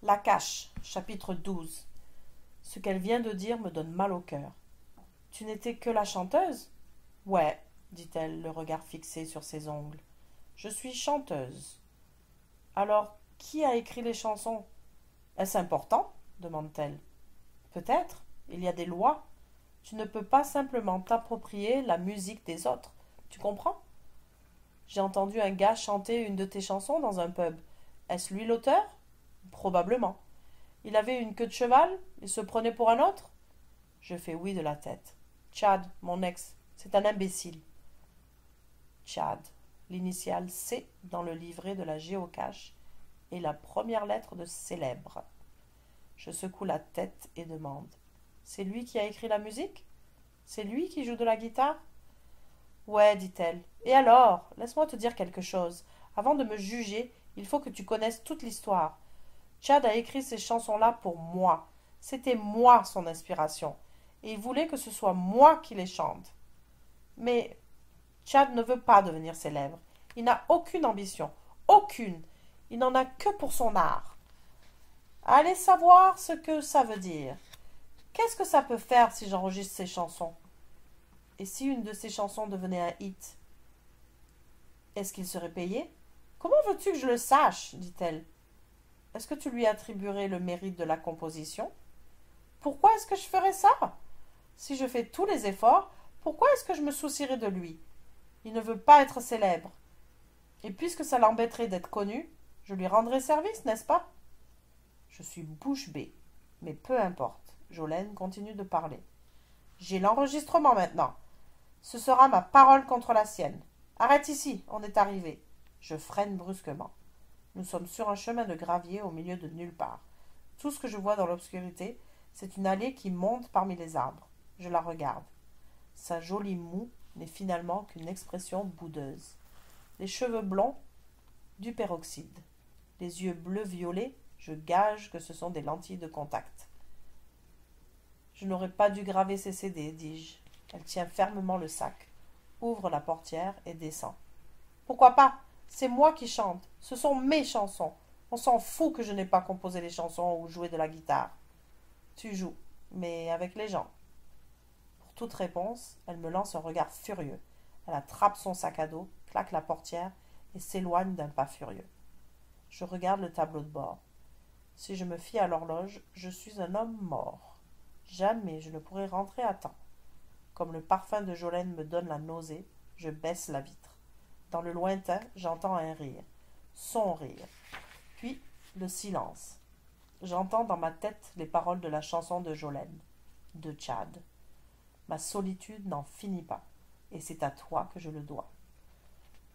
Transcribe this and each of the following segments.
La cache, chapitre 12. Ce qu'elle vient de dire me donne mal au cœur. Tu n'étais que la chanteuse? Ouais, dit-elle, le regard fixé sur ses ongles. Je suis chanteuse. Alors, qui a écrit les chansons? Est-ce important? Demande-t-elle. Peut-être. Il y a des lois. Tu ne peux pas simplement t'approprier la musique des autres. Tu comprends? J'ai entendu un gars chanter une de tes chansons dans un pub. Est-ce lui l'auteur? Probablement. Il avait une queue de cheval? Il se prenait pour un autre? Je fais oui de la tête. Chad, mon ex, c'est un imbécile. Chad, l'initiale C dans le livret de la géocache, et la première lettre de célèbre. Je secoue la tête et demande. C'est lui qui a écrit la musique? C'est lui qui joue de la guitare? Ouais, dit-elle. Et alors, laisse-moi te dire quelque chose. Avant de me juger, il faut que tu connaisses toute l'histoire. Chad a écrit ces chansons-là pour moi. C'était moi son inspiration. Et il voulait que ce soit moi qui les chante. Mais Chad ne veut pas devenir célèbre. Il n'a aucune ambition. Aucune. Il n'en a que pour son art. Allez savoir ce que ça veut dire. Qu'est-ce que ça peut faire si j'enregistre ces chansons? Et si une de ces chansons devenait un hit? Est-ce qu'il serait payé? Comment veux-tu que je le sache? Dit-elle. Est-ce que tu lui attribuerais le mérite de la composition? Pourquoi est-ce que je ferais ça? Si je fais tous les efforts, pourquoi est-ce que je me soucierais de lui? Il ne veut pas être célèbre. Et puisque ça l'embêterait d'être connu, je lui rendrai service, n'est-ce pas? Je suis bouche bée. Mais peu importe. Jolene continue de parler. J'ai l'enregistrement maintenant. Ce sera ma parole contre la sienne. Arrête ici, on est arrivé. Je freine brusquement. Nous sommes sur un chemin de gravier au milieu de nulle part. Tout ce que je vois dans l'obscurité, c'est une allée qui monte parmi les arbres. Je la regarde. Sa jolie moue n'est finalement qu'une expression boudeuse. Les cheveux blonds, du peroxyde. Les yeux bleu-violet, je gage que ce sont des lentilles de contact. Je n'aurais pas dû graver ces CD, dis-je. Elle tient fermement le sac, ouvre la portière et descend. Pourquoi pas? C'est moi qui chante. Ce sont mes chansons. On s'en fout que je n'ai pas composé les chansons ou joué de la guitare. Tu joues, mais avec les gens. Pour toute réponse, elle me lance un regard furieux. Elle attrape son sac à dos, claque la portière et s'éloigne d'un pas furieux. Je regarde le tableau de bord. Si je me fie à l'horloge, je suis un homme mort. Jamais je ne pourrai rentrer à temps. Comme le parfum de Jolene me donne la nausée, je baisse la vitre. Dans le lointain, j'entends un rire. Son rire. Puis le silence. J'entends dans ma tête les paroles de la chanson de Jolene, de Chad. Ma solitude n'en finit pas, et c'est à toi que je le dois.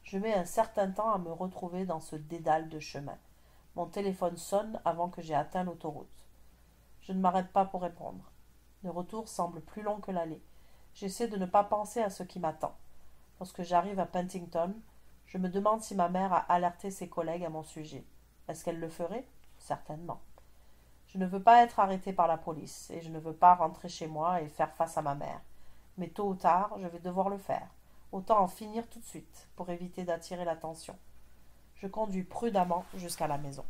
Je mets un certain temps à me retrouver dans ce dédale de chemin. Mon téléphone sonne avant que j'aie atteint l'autoroute. Je ne m'arrête pas pour répondre. Le retour semble plus long que l'aller. J'essaie de ne pas penser à ce qui m'attend. Lorsque j'arrive à Penticton, je me demande si ma mère a alerté ses collègues à mon sujet. Est-ce qu'elle le ferait? Certainement. Je ne veux pas être arrêtée par la police, et je ne veux pas rentrer chez moi et faire face à ma mère. Mais tôt ou tard, je vais devoir le faire. Autant en finir tout de suite, pour éviter d'attirer l'attention. Je conduis prudemment jusqu'à la maison.